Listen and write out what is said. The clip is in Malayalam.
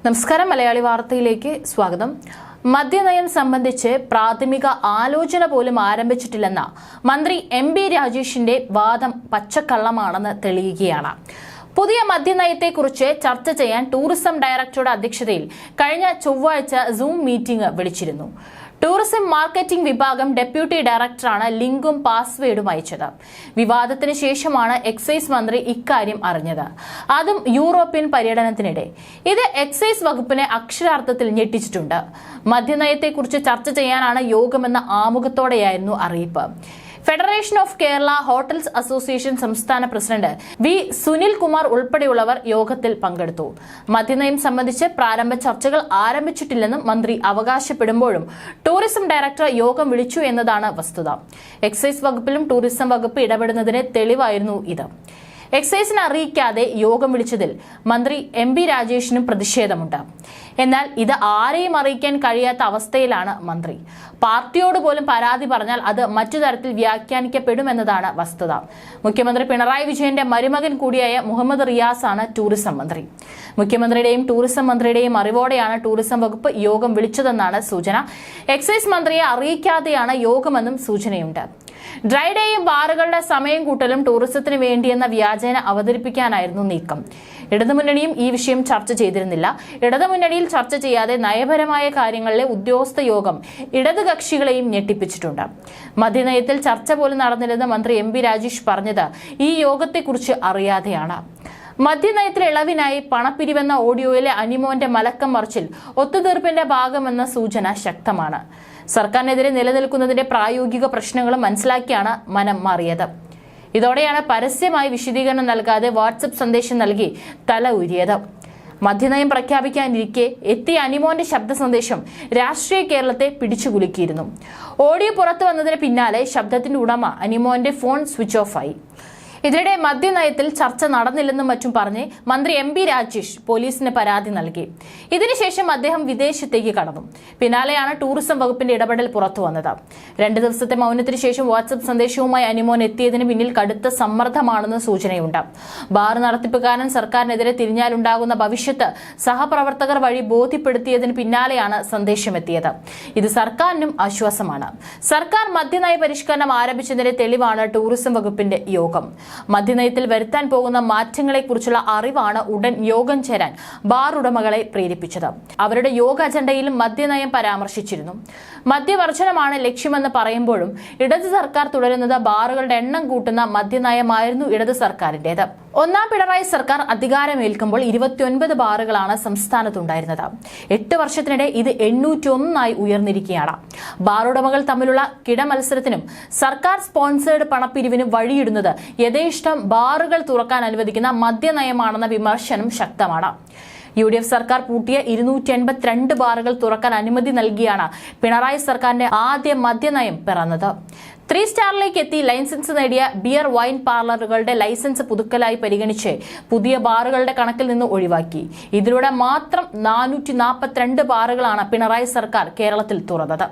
നമസ്കാരം, മലയാളി വാർത്തയിലേക്ക് സ്വാഗതം. മദ്യനയം സംബന്ധിച്ച് പ്രാഥമിക ആലോചന പോലും ആരംഭിച്ചിട്ടില്ലെന്ന മന്ത്രി എം.ബി. രാജേഷിന്റെ വാദം പച്ചക്കള്ളമാണെന്ന് തെളിയുകയാണ്. പുതിയ മദ്യനയത്തെക്കുറിച്ച് ചർച്ച ചെയ്യാൻ ടൂറിസം ഡയറക്ടറുടെ അധ്യക്ഷതയിൽ കഴിഞ്ഞ ചൊവ്വാഴ്ച സൂം മീറ്റിംഗ് വിളിച്ചിരുന്നു. ടൂറിസം മാർക്കറ്റിംഗ് വിഭാഗം ഡെപ്യൂട്ടി ഡയറക്ടറാണ് ലിങ്കും പാസ്വേഡും അയച്ചത്. വിവാദത്തിന് ശേഷമാണ് എക്സൈസ് മന്ത്രി ഇക്കാര്യം അറിഞ്ഞത്, അതും യൂറോപ്യൻ പര്യടനത്തിനിടെ. ഇത് എക്സൈസ് വകുപ്പിനെ അക്ഷരാർത്ഥത്തിൽ ഞെട്ടിച്ചിട്ടുണ്ട്. മദ്യനയത്തെക്കുറിച്ച് ചർച്ച ചെയ്യാനാണ് യോഗമെന്ന ആമുഖത്തോടെയായിരുന്നു അറിയിപ്പ്. Federation of Kerala hotels association സംസ്ഥാന പ്രസിഡന്റ് വി സുനിൽകുമാർ ഉൾപ്പെടെയുള്ളവർ യോഗത്തിൽ പങ്കെടുത്തു. മദ്യനയം സംബന്ധിച്ച് പ്രാരംഭ ചർച്ചകൾ ആരംഭിച്ചിട്ടില്ലെന്നും മന്ത്രി അവകാശപ്പെടുമ്പോഴും ടൂറിസം ഡയറക്ടർ യോഗം വിളിച്ചു എന്നതാണ് വസ്തുത. എക്സൈസ് വകുപ്പിലും ടൂറിസം വകുപ്പ് ഇടപെടുന്നതിന് തെളിവായിരുന്നു ഇത്. എക്സൈസിനെ അറിയിക്കാതെ യോഗം വിളിച്ചതിൽ മന്ത്രി എം.ബി. രാജേഷിനും പ്രതിഷേധമുണ്ട്. എന്നാൽ ഇത് ആരെയും അറിയിക്കാൻ കഴിയാത്ത അവസ്ഥയിലാണ് മന്ത്രി. പാർട്ടിയോട് പോലും പരാതി പറഞ്ഞാൽ അത് മറ്റു തരത്തിൽ വ്യാഖ്യാനിക്കപ്പെടുമെന്നതാണ് വസ്തുത. മുഖ്യമന്ത്രി പിണറായി വിജയന്റെ മരുമകൻ കൂടിയായ മുഹമ്മദ് റിയാസ് ആണ് ടൂറിസം മന്ത്രി. മുഖ്യമന്ത്രിയുടെയും ടൂറിസം മന്ത്രിയുടെയും അറിവോടെയാണ് ടൂറിസം വകുപ്പ് യോഗം വിളിച്ചതെന്നാണ് സൂചന. എക്സൈസ് മന്ത്രിയെ അറിയിക്കാതെയാണ് യോഗമെന്നും സൂചനയുണ്ട്. ഡ്രൈ ഡേയും ബാറുകളുടെ സമയം കൂട്ടലും ടൂറിസത്തിന് വേണ്ടിയെന്ന വ്യാജേന അവതരിപ്പിക്കാനായിരുന്നു നീക്കം. ഇടതുമുന്നണിയും ഈ വിഷയം ചർച്ച ചെയ്തിരുന്നില്ല. ഇടതുമുന്നണിയിൽ ചർച്ച ചെയ്യാതെ നയപരമായ കാര്യങ്ങളിലെ ഉദ്യോഗസ്ഥ യോഗം ഇടതുകക്ഷികളെയും ഞെട്ടിപ്പിച്ചിട്ടുണ്ട്. മദ്യനയത്തിൽ ചർച്ച പോലും നടന്നില്ലെന്ന് മന്ത്രി എം.ബി. രാജേഷ് പറഞ്ഞത് ഈ യോഗത്തെക്കുറിച്ച് അറിയാതെയാണ്. മദ്യനയത്തിലെ ഇളവിനായി പണപ്പിരിവെന്ന ഓഡിയോയിലെ അനിമോന്റെ മലക്കം മറിച്ചിൽ ഒത്തുതീർപ്പിന്റെ ഭാഗമെന്ന സൂചന ശക്തമാണ്. സർക്കാരിനെതിരെ നിലനിൽക്കുന്നതിന്റെ പ്രായോഗിക പ്രശ്നങ്ങളും മനസ്സിലാക്കിയാണ് മനം മാറിയത്. ഇതോടെയാണ് പരസ്യമായി വിശദീകരണം നൽകാതെ വാട്സപ്പ് സന്ദേശം നൽകി തല ഉയരിയത്. മദ്യനയം പ്രഖ്യാപിക്കാനിരിക്കെ എത്തിയ അനിമോന്റെ ശബ്ദ സന്ദേശം രാഷ്ട്രീയ കേരളത്തെ പിടിച്ചുകുലുക്കിയിരുന്നു. ഓഡിയോ പുറത്തു വന്നതിന് പിന്നാലെ ശബ്ദത്തിന്റെ ഉടമ അനിമോന്റെ ഫോൺ സ്വിച്ച് ഓഫ് ആയി. ഇതിനിടെ മദ്യനയത്തിൽ ചർച്ച നടന്നില്ലെന്നും മറ്റും പറഞ്ഞ് മന്ത്രി എം.ബി. രാജേഷ് പോലീസിന് പരാതി നൽകി. ഇതിനുശേഷം അദ്ദേഹം വിദേശത്തേക്ക് കടന്നു. പിന്നാലെയാണ് ടൂറിസം വകുപ്പിന്റെ ഇടപെടൽ പുറത്തു വന്നത്. 2 ദിവസത്തെ മൗനത്തിന് ശേഷം വാട്സ്ആപ്പ് സന്ദേശവുമായി അനിമോൻ എത്തിയതിന് പിന്നിൽ കടുത്ത സമ്മർദ്ദമാണെന്ന് സൂചനയുണ്ട്. ബാർ നടത്തിപ്പുകാരൻ സർക്കാരിനെതിരെ തിരിഞ്ഞാലുണ്ടാകുന്ന ഭവിഷ്യത്ത് സഹപ്രവർത്തകർ വഴി ബോധ്യപ്പെടുത്തിയതിന് പിന്നാലെയാണ് സന്ദേശമെത്തിയത്. ഇത് സർക്കാരിനും ആശ്വാസമാണ്. സർക്കാർ മദ്യനയ പരിഷ്കരണം ആരംഭിച്ചതിന്റെ തെളിവാണ് ടൂറിസം വകുപ്പിന്റെ യോഗം. മദ്യനയത്തിൽ വരുത്താൻ പോകുന്ന മാറ്റങ്ങളെക്കുറിച്ചുള്ള അറിവാണ് ഉടൻ യോഗം ചേരാൻ ബാർ ഉടമകളെ പ്രേരിപ്പിച്ചത്. അവരുടെ യോഗ അജണ്ടയിലും മദ്യനയം പരാമർശിച്ചിരുന്നു. മദ്യവർജനമാണ് ലക്ഷ്യമെന്ന് പറയുമ്പോഴും ഇടത് സർക്കാർ തുടരുന്നത് ബാറുകളുടെ എണ്ണം കൂട്ടുന്ന മദ്യനയമായിരുന്നു ഇടത് സർക്കാരിന്റേത്. ഒന്നാം പിണറായി സർക്കാർ അധികാരമേൽക്കുമ്പോൾ 29 ബാറുകളാണ് സംസ്ഥാനത്തുണ്ടായിരുന്നത്. 8 വർഷത്തിനിടെ ഇത് 801 ഉയർന്നിരിക്കുകയാണ്. ബാർ ഉടമകൾ തമ്മിലുള്ള കിടമത്സരത്തിനും സർക്കാർ സ്പോൺസേഡ് പണപ്പിരിവിനും വഴിയിടുന്നത് യഥേഷ്ടം ബാറുകൾ തുറക്കാൻ അനുവദിക്കുന്ന മദ്യനയമാണെന്ന വിമർശനം ശക്തമാണ്. UDF സർക്കാർ പൂട്ടിയ 282 ബാറുകൾ തുറക്കാൻ അനുമതി നൽകിയാണ് പിണറായി സർക്കാരിന്റെ ആദ്യ മദ്യനയം പിറന്നത്. 3 സ്റ്റാറിലേക്ക് എത്തി ലൈസൻസ് നേടിയ ബിയർ വൈൻ പാർലറുകളുടെ ലൈസൻസ് പുതുക്കലായി പരിഗണിച്ച് പുതിയ ബാറുകളുടെ കണക്കിൽ നിന്ന് ഒഴിവാക്കി. ഇതിലൂടെ മാത്രം 442 ബാറുകളാണ് പിണറായി സർക്കാർ കേരളത്തിൽ തുറന്നത്.